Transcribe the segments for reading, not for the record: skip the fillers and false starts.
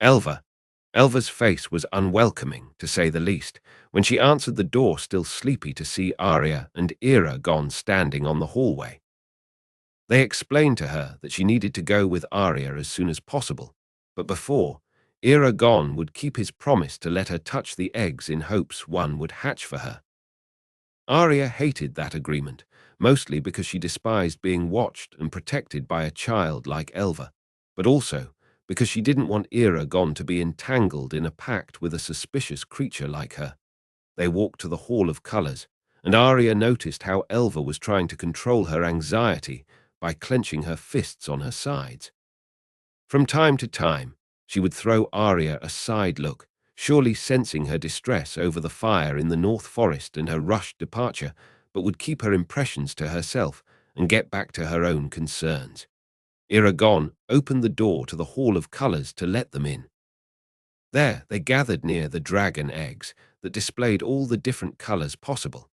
Elva. Elva's face was unwelcoming, to say the least, when she answered the door, still sleepy, to see Arya and Eragon standing on the hallway. They explained to her that she needed to go with Arya as soon as possible, but before, Eragon would keep his promise to let her touch the eggs in hopes one would hatch for her. Arya hated that agreement, mostly because she despised being watched and protected by a child like Elva, but also because she didn't want Eragon to be entangled in a pact with a suspicious creature like her. They walked to the Hall of Colors, and Arya noticed how Elva was trying to control her anxiety by clenching her fists on her sides. From time to time, she would throw Arya a side look, surely sensing her distress over the fire in the North Forest and her rushed departure, but would keep her impressions to herself and get back to her own concerns. Eragon opened the door to the Hall of Colors to let them in. There, they gathered near the dragon eggs that displayed all the different colors possible.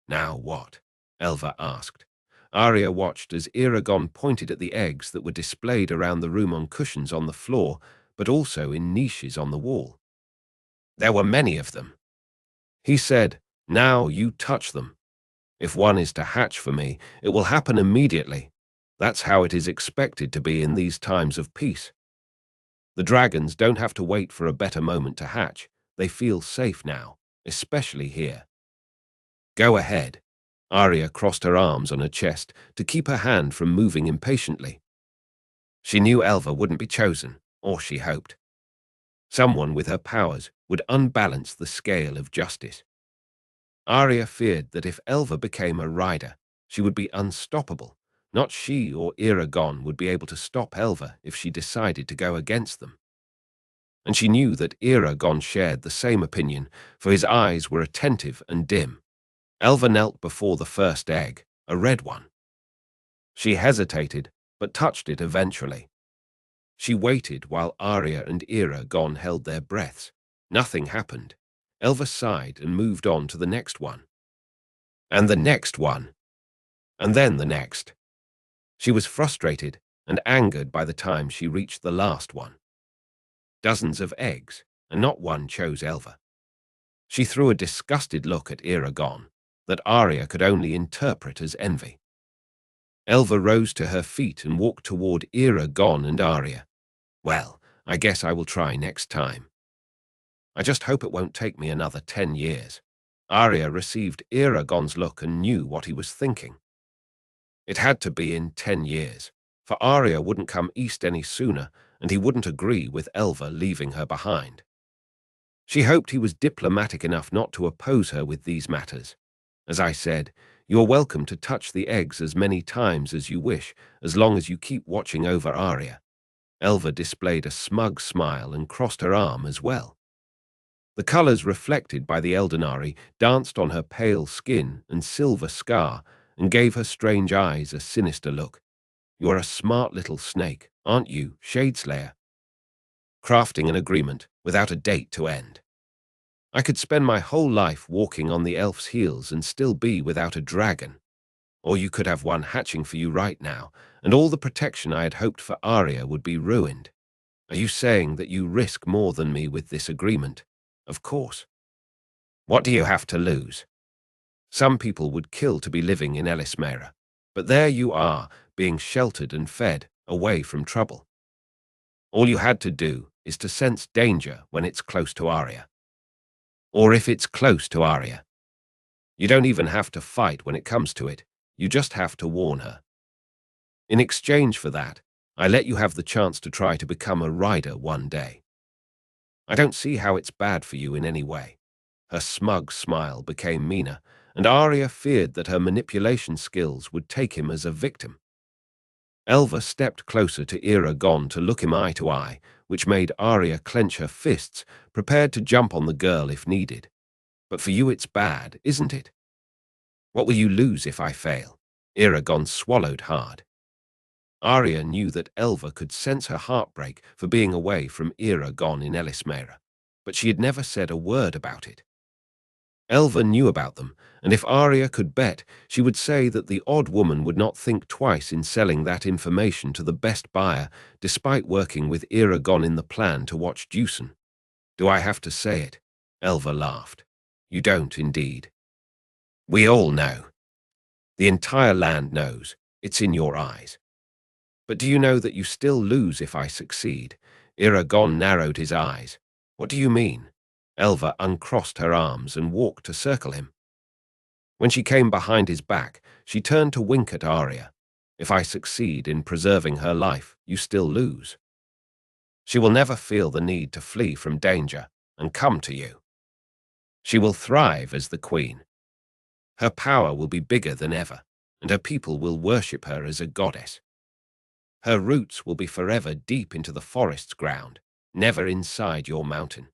"Now what?" Elva asked. Arya watched as Eragon pointed at the eggs that were displayed around the room on cushions on the floor, but also in niches on the wall. "There were many of them." He said, "Now you touch them. If one is to hatch for me, it will happen immediately. That's how it is expected to be in these times of peace. The dragons don't have to wait for a better moment to hatch. They feel safe now, especially here." "Go ahead." Arya crossed her arms on her chest to keep her hand from moving impatiently. She knew Elva wouldn't be chosen, or she hoped. Someone with her powers would unbalance the scale of justice. Arya feared that if Elva became a rider, she would be unstoppable. Not she or Eragon would be able to stop Elva if she decided to go against them. And she knew that Eragon shared the same opinion, for his eyes were attentive and dim. Elva knelt before the first egg, a red one. She hesitated, but touched it eventually. She waited while Arya and Eragon held their breaths. Nothing happened. Elva sighed and moved on to the next one. And the next one. And then the next. She was frustrated and angered by the time she reached the last one. Dozens of eggs, and not one chose Elva. She threw a disgusted look at Eragon that Arya could only interpret as envy. Elva rose to her feet and walked toward Eragon and Arya. "Well, I guess I will try next time. I just hope it won't take me another 10 years. Arya received Eragon's look and knew what he was thinking. It had to be in 10 years, for Arya wouldn't come east any sooner, and he wouldn't agree with Elva leaving her behind. She hoped he was diplomatic enough not to oppose her with these matters. "As I said, you're welcome to touch the eggs as many times as you wish, as long as you keep watching over Arya." Elva displayed a smug smile and crossed her arm as well. The colors reflected by the Eldenari danced on her pale skin and silver scar and gave her strange eyes a sinister look. "You're a smart little snake, aren't you, Shadeslayer? Crafting an agreement without a date to end. I could spend my whole life walking on the elf's heels and still be without a dragon. Or you could have one hatching for you right now, and all the protection I had hoped for Arya would be ruined. Are you saying that you risk more than me with this agreement?" "Of course. What do you have to lose? Some people would kill to be living in Elismera, but there you are, being sheltered and fed, away from trouble. All you had to do is to sense danger when it's close to Arya. Or if it's close to Arya. You don't even have to fight when it comes to it. You just have to warn her. In exchange for that, I let you have the chance to try to become a rider one day. I don't see how it's bad for you in any way." Her smug smile became meaner, and Arya feared that her manipulation skills would take him as a victim. Elva stepped closer to Eragon to look him eye to eye, which made Arya clench her fists, prepared to jump on the girl if needed. "But for you it's bad, isn't it? What will you lose if I fail?" Eragon swallowed hard. Arya knew that Elva could sense her heartbreak for being away from Eragon in Elismera, but she had never said a word about it. Elva knew about them, and if Arya could bet, she would say that the odd woman would not think twice in selling that information to the best buyer, despite working with Eragon in the plan to watch Deucen. Do I have to say it? Elva laughed. You don't, indeed. We all know. The entire land knows. It's in your eyes. But do you know that you still lose if I succeed? Eragon narrowed his eyes. What do you mean? Elva uncrossed her arms and walked to circle him. When she came behind his back, she turned to wink at Arya. If I succeed in preserving her life, you still lose. She will never feel the need to flee from danger and come to you. She will thrive as the queen. Her power will be bigger than ever, and her people will worship her as a goddess. Her roots will be forever deep into the forest's ground, never inside your mountain.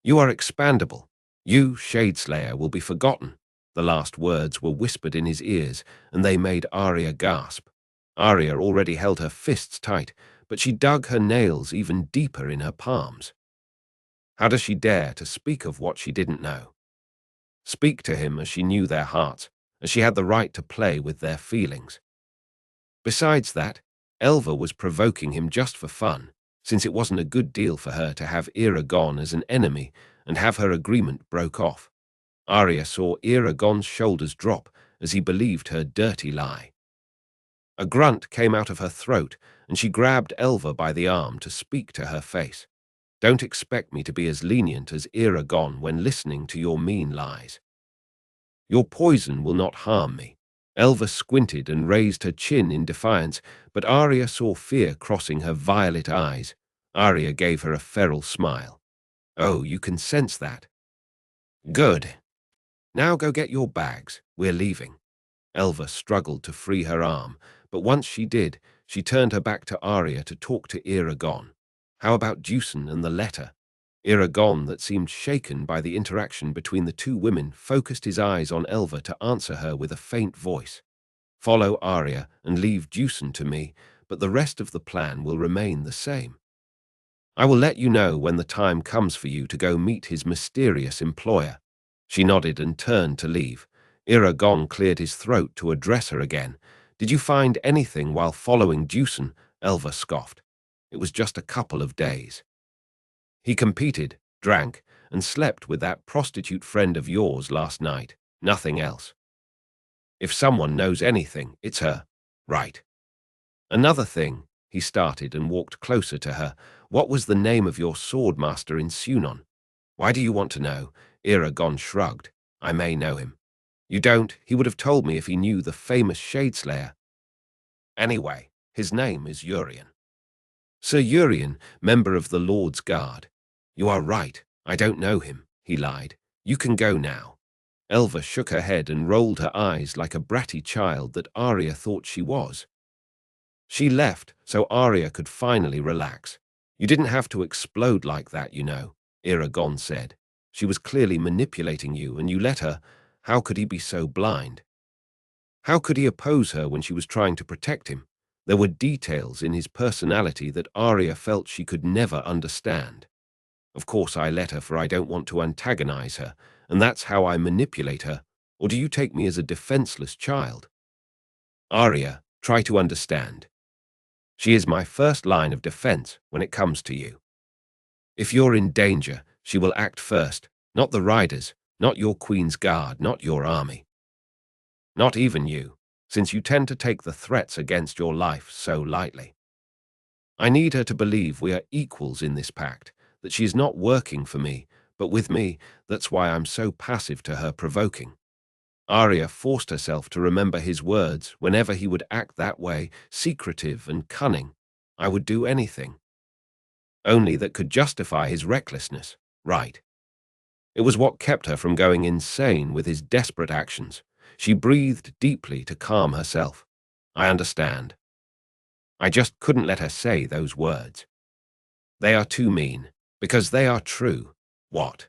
You are expandable. You, Shadeslayer, will be forgotten. The last words were whispered in his ears, and they made Arya gasp. Arya already held her fists tight, but she dug her nails even deeper in her palms. How does she dare to speak of what she didn't know? Speak to him as she knew their hearts, as she had the right to play with their feelings. Besides that, Elva was provoking him just for fun, since it wasn't a good deal for her to have Eragon as an enemy and have her agreement broke off. Arya saw Eragon's shoulders drop as he believed her dirty lie. A grunt came out of her throat, and she grabbed Elva by the arm to speak to her face. Don't expect me to be as lenient as Eragon when listening to your mean lies. Your poison will not harm me. Elva squinted and raised her chin in defiance, but Arya saw fear crossing her violet eyes. Arya gave her a feral smile. Oh, you can sense that. Good. Now go get your bags. We're leaving. Elva struggled to free her arm, but once she did, she turned her back to Arya to talk to Eragon. How about Deucen and the letter? Eragon, that seemed shaken by the interaction between the two women, focused his eyes on Elva to answer her with a faint voice. Follow Arya and leave Deucen to me, but the rest of the plan will remain the same. I will let you know when the time comes for you to go meet his mysterious employer. She nodded and turned to leave. Eragon cleared his throat to address her again. Did you find anything while following Deucen? Elva scoffed. It was just a couple of days. He competed, drank, and slept with that prostitute friend of yours last night. Nothing else. If someone knows anything, it's her. Right. Another thing, he started and walked closer to her. What was the name of your swordmaster in Sunon? Why do you want to know? Eragon shrugged. I may know him. You don't. He would have told me if he knew the famous Shadeslayer. Anyway, his name is Urien. Sir Urien, member of the Lord's Guard. You are right. I don't know him, he lied. You can go now. Elva shook her head and rolled her eyes like a bratty child that Arya thought she was. She left so Arya could finally relax. You didn't have to explode like that, you know, Eragon said. She was clearly manipulating you, and you let her. How could he be so blind? How could he oppose her when she was trying to protect him? There were details in his personality that Arya felt she could never understand. Of course I let her, for I don't want to antagonize her, and that's how I manipulate her. Or do you take me as a defenseless child? Arya, try to understand. She is my first line of defense when it comes to you. If you're in danger, she will act first, not the riders, not your queen's guard, not your army. Not even you, since you tend to take the threats against your life so lightly. I need her to believe we are equals in this pact, that she is not working for me, but with me. That's why I'm so passive to her provoking. Arya forced herself to remember his words whenever he would act that way, secretive and cunning. I would do anything. Only that could justify his recklessness, right? It was what kept her from going insane with his desperate actions. She breathed deeply to calm herself. I understand. I just couldn't let her say those words. They are too mean, because they are true. What?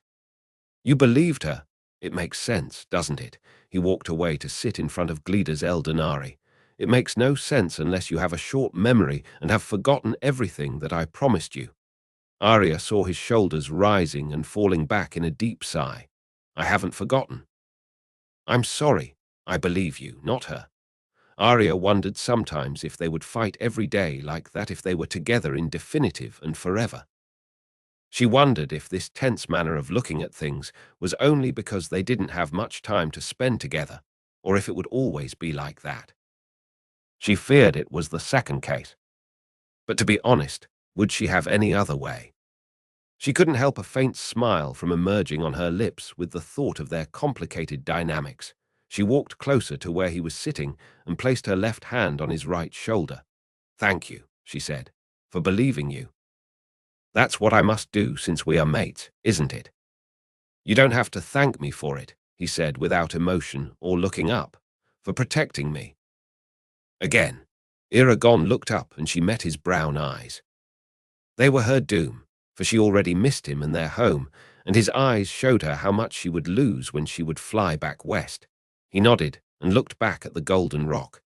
You believed her. It makes sense, doesn't it? He walked away to sit in front of Gleda's Eldenari. It makes no sense unless you have a short memory and have forgotten everything that I promised you. Arya saw his shoulders rising and falling back in a deep sigh. I haven't forgotten. I'm sorry. I believe you, not her. Arya wondered sometimes if they would fight every day like that if they were together in definitive and forever. She wondered if this tense manner of looking at things was only because they didn't have much time to spend together, or if it would always be like that. She feared it was the second case. But to be honest, would she have any other way? She couldn't help a faint smile from emerging on her lips with the thought of their complicated dynamics. She walked closer to where he was sitting and placed her left hand on his right shoulder. "Thank you," she said, "for believing you. That's what I must do since we are mates, isn't it?" "You don't have to thank me for it," he said without emotion or looking up, "for protecting me." Again, Eragon looked up and she met his brown eyes. They were her doom, for she already missed him and their home, and his eyes showed her how much she would lose when she would fly back west. He nodded and looked back at the golden rock.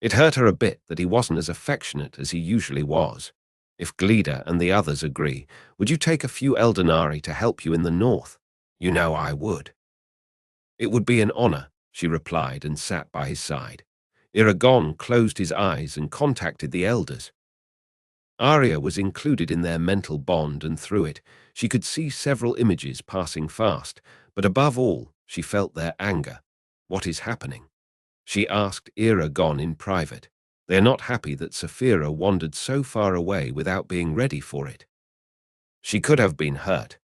It hurt her a bit that he wasn't as affectionate as he usually was. "If Glida and the others agree, would you take a few Eldenari to help you in the north? You know I would." "It would be an honor," she replied and sat by his side. Eragon closed his eyes and contacted the elders. Arya was included in their mental bond, and through it, she could see several images passing fast, but above all, she felt their anger. "What is happening?" she asked Eragon in private. "They are not happy that Saphira wandered so far away without being ready for it. She could have been hurt.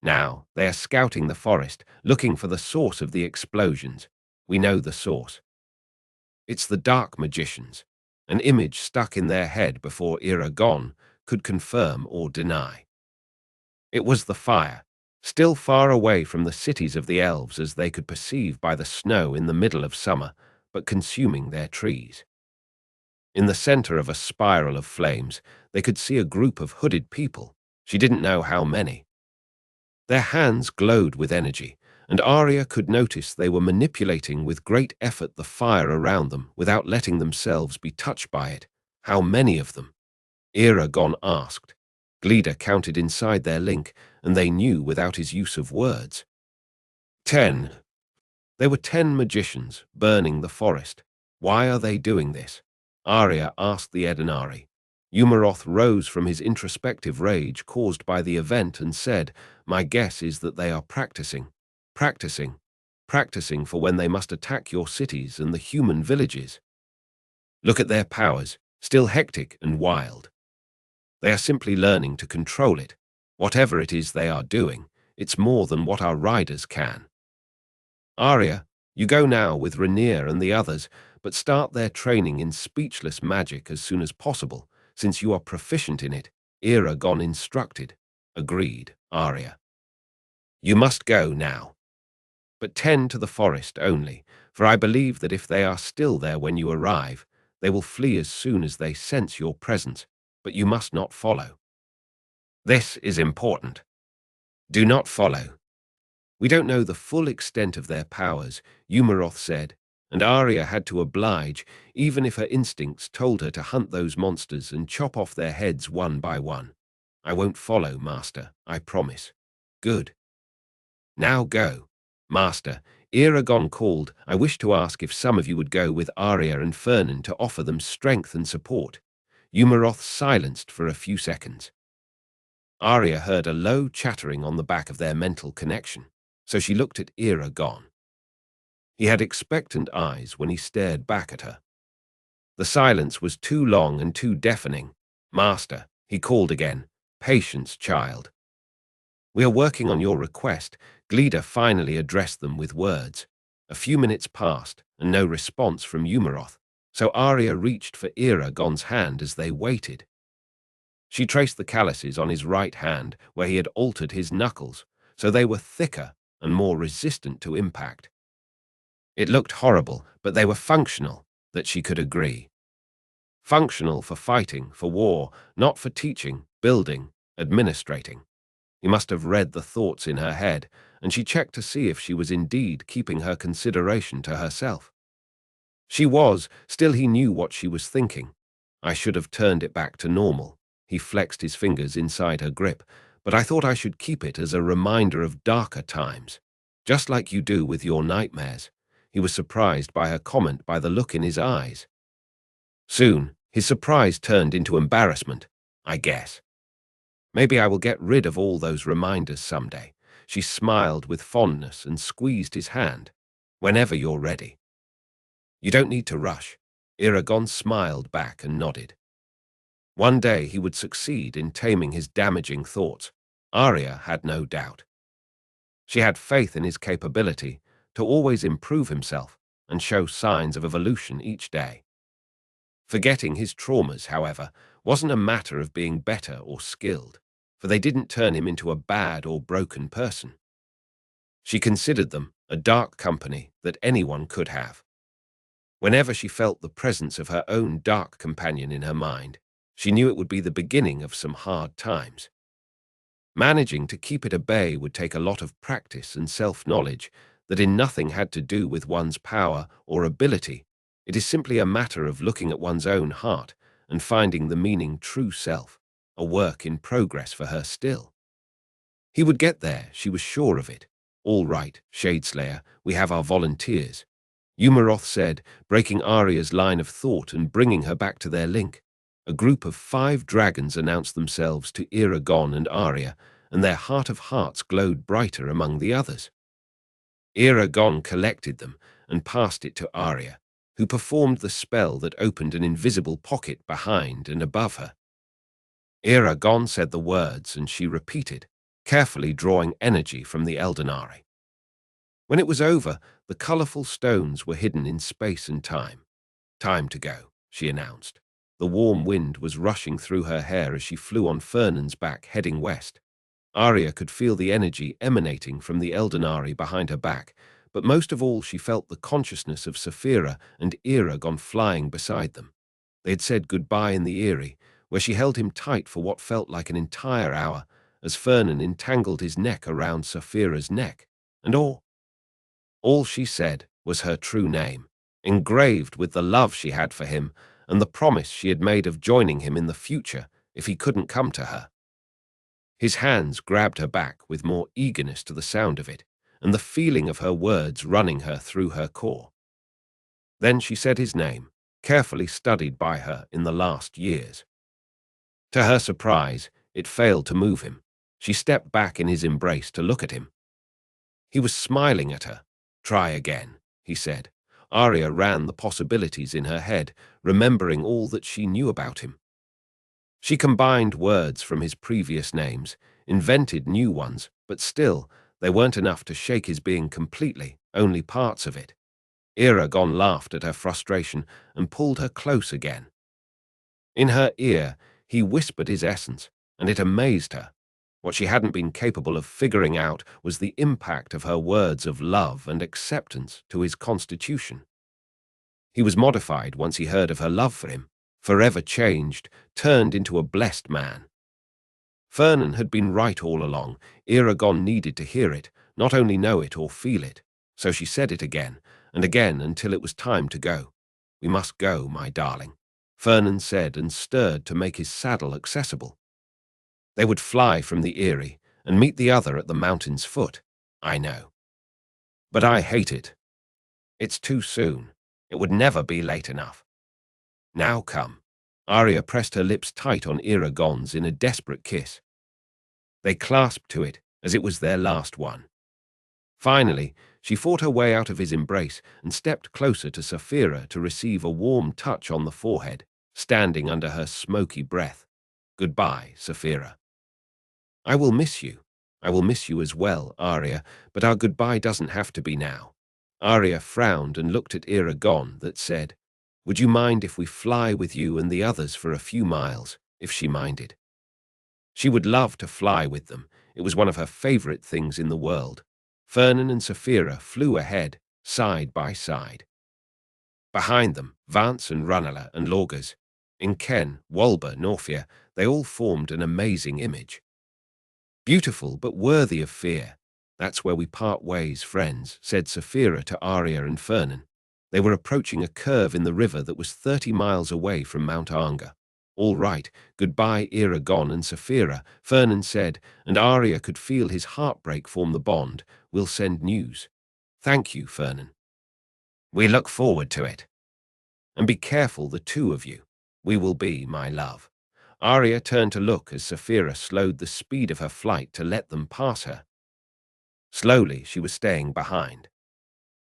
Now, they are scouting the forest, looking for the source of the explosions. We know the source. It's the dark magicians." An image stuck in their head before Eragon could confirm or deny. It was the fire, still far away from the cities of the elves as they could perceive by the snow in the middle of summer, but consuming their trees. In the center of a spiral of flames, they could see a group of hooded people. She didn't know how many. Their hands glowed with energy, and Arya could notice they were manipulating with great effort the fire around them without letting themselves be touched by it. "How many of them?" Eragon asked. Glida counted inside their link, and they knew without his use of words. 10. They were 10 magicians burning the forest. "Why are they doing this?" Arya asked the Edenari. Umaroth rose from his introspective rage caused by the event and said, "My guess is that they are practicing. Practicing. Practicing for when they must attack your cities and the human villages. Look at their powers, still hectic and wild. They are simply learning to control it. Whatever it is they are doing, it's more than what our riders can. Arya, you go now with Rainier and the others, but start their training in speechless magic as soon as possible, since you are proficient in it," Eragon instructed. "Agreed, Arya. You must go now. But tend to the forest only, for I believe that if they are still there when you arrive, they will flee as soon as they sense your presence, but you must not follow. This is important. Do not follow. We don't know the full extent of their powers," Umaroth said, and Arya had to oblige, even if her instincts told her to hunt those monsters and chop off their heads one by one. "I won't follow, Master, I promise." "Good. Now go." "Master," Eragon called, "I wish to ask if some of you would go with Arya and Fernan to offer them strength and support." Umaroth silenced for a few seconds. Arya heard a low chattering on the back of their mental connection, so she looked at Eragon. He had expectant eyes when he stared back at her. The silence was too long and too deafening. "Master," he called again, "patience, child. We are working on your request." Glida finally addressed them with words. A few minutes passed, and no response from Umaroth, so Arya reached for Eragon's hand as they waited. She traced the calluses on his right hand where he had altered his knuckles, so they were thicker and more resistant to impact. It looked horrible, but they were functional, that she could agree. Functional for fighting, for war, not for teaching, building, administrating. He must have read the thoughts in her head, and she checked to see if she was indeed keeping her consideration to herself. She was, still he knew what she was thinking. "I should have turned it back to normal." He flexed his fingers inside her grip, but I thought I should keep it as a reminder of darker times, just like you do with your nightmares." He was surprised by her comment by the look in his eyes. Soon, his surprise turned into embarrassment. "I guess. Maybe I will get rid of all those reminders someday." She smiled with fondness and squeezed his hand. "Whenever you're ready. You don't need to rush." Eragon smiled back and nodded. One day he would succeed in taming his damaging thoughts. Arya had no doubt. She had faith in his capability to always improve himself and show signs of evolution each day. Forgetting his traumas, however, wasn't a matter of being better or skilled, for they didn't turn him into a bad or broken person. She considered them a dark company that anyone could have. Whenever she felt the presence of her own dark companion in her mind, she knew it would be the beginning of some hard times. Managing to keep it at bay would take a lot of practice and self-knowledge that in nothing had to do with one's power or ability. It is simply a matter of looking at one's own heart and finding the meaning true self, a work in progress for her still. He would get there, she was sure of it. "All right, Shadeslayer, we have our volunteers," Umaroth said, breaking Arya's line of thought and bringing her back to their link. A group of 5 dragons announced themselves to Eragon and Arya, and their heart of hearts glowed brighter among the others. Eragon collected them and passed it to Arya, who performed the spell that opened an invisible pocket behind and above her. Eragon said the words, and she repeated, carefully drawing energy from the Eldenari. When it was over, the colorful stones were hidden in space and time. "Time to go," she announced. The warm wind was rushing through her hair as she flew on Fernan's back, heading west. Arya could feel the energy emanating from the Eldenari behind her back, but most of all she felt the consciousness of Saphira and Eragon flying beside them. They had said goodbye in the Eyrie, where she held him tight for what felt like an entire hour, as Fernan entangled his neck around Saphira's neck. And all she said was her true name, engraved with the love she had for him and the promise she had made of joining him in the future if he couldn't come to her. His hands grabbed her back with more eagerness to the sound of it, and the feeling of her words running her through her core. Then she said his name, carefully studied by her in the last years. To her surprise, it failed to move him. She stepped back in his embrace to look at him. He was smiling at her. "Try again," he said. Arya ran the possibilities in her head, remembering all that she knew about him. She combined words from his previous names, invented new ones, but still, they weren't enough to shake his being completely, only parts of it. Eragon laughed at her frustration and pulled her close again. In her ear, he whispered his essence, and it amazed her. What she hadn't been capable of figuring out was the impact of her words of love and acceptance to his constitution. He was modified once he heard of her love for him, forever changed, turned into a blessed man. Fernan had been right all along. Eragon needed to hear it, not only know it or feel it. So she said it again and again until it was time to go. "We must go, my darling," Fernan said and stirred to make his saddle accessible. They would fly from the Eyrie and meet the other at the mountain's foot. "I know. But I hate it. It's too soon. It would never be late enough. Now come." Arya pressed her lips tight on Eragon's in a desperate kiss. They clasped to it as it was their last one. Finally, she fought her way out of his embrace and stepped closer to Saphira to receive a warm touch on the forehead, standing under her smoky breath. "Goodbye, Saphira. I will miss you. I will miss you as well, Arya, but our goodbye doesn't have to be now." Arya frowned and looked at Eragon that said, "Would you mind if we fly with you and the others for a few miles, if she minded?" She would love to fly with them. It was one of her favorite things in the world. Fernan and Saphira flew ahead, side by side. Behind them, Vance and Ranala and Lorgas. In Ken, Walba, Norfia, they all formed an amazing image. "Beautiful, but worthy of fear. That's where we part ways, friends," said Saphira to Arya and Fernan. They were approaching a curve in the river that was 30 miles away from Mount Anga. All right, goodbye, Eragon and Saphira, Fernan said, and Arya could feel his heartbreak form the bond. We'll send news. Thank you, Fernan. We look forward to it. And be careful, the two of you. We will be, my love. Arya turned to look as Saphira slowed the speed of her flight to let them pass her. Slowly, she was staying behind.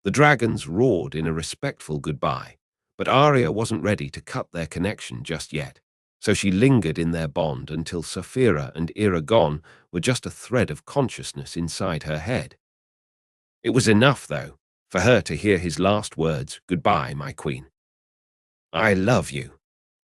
The dragons roared in a respectful goodbye, but Arya wasn't ready to cut their connection just yet, so she lingered in their bond until Saphira and Eragon were just a thread of consciousness inside her head. It was enough, though, for her to hear his last words, "Goodbye, my queen. I love you."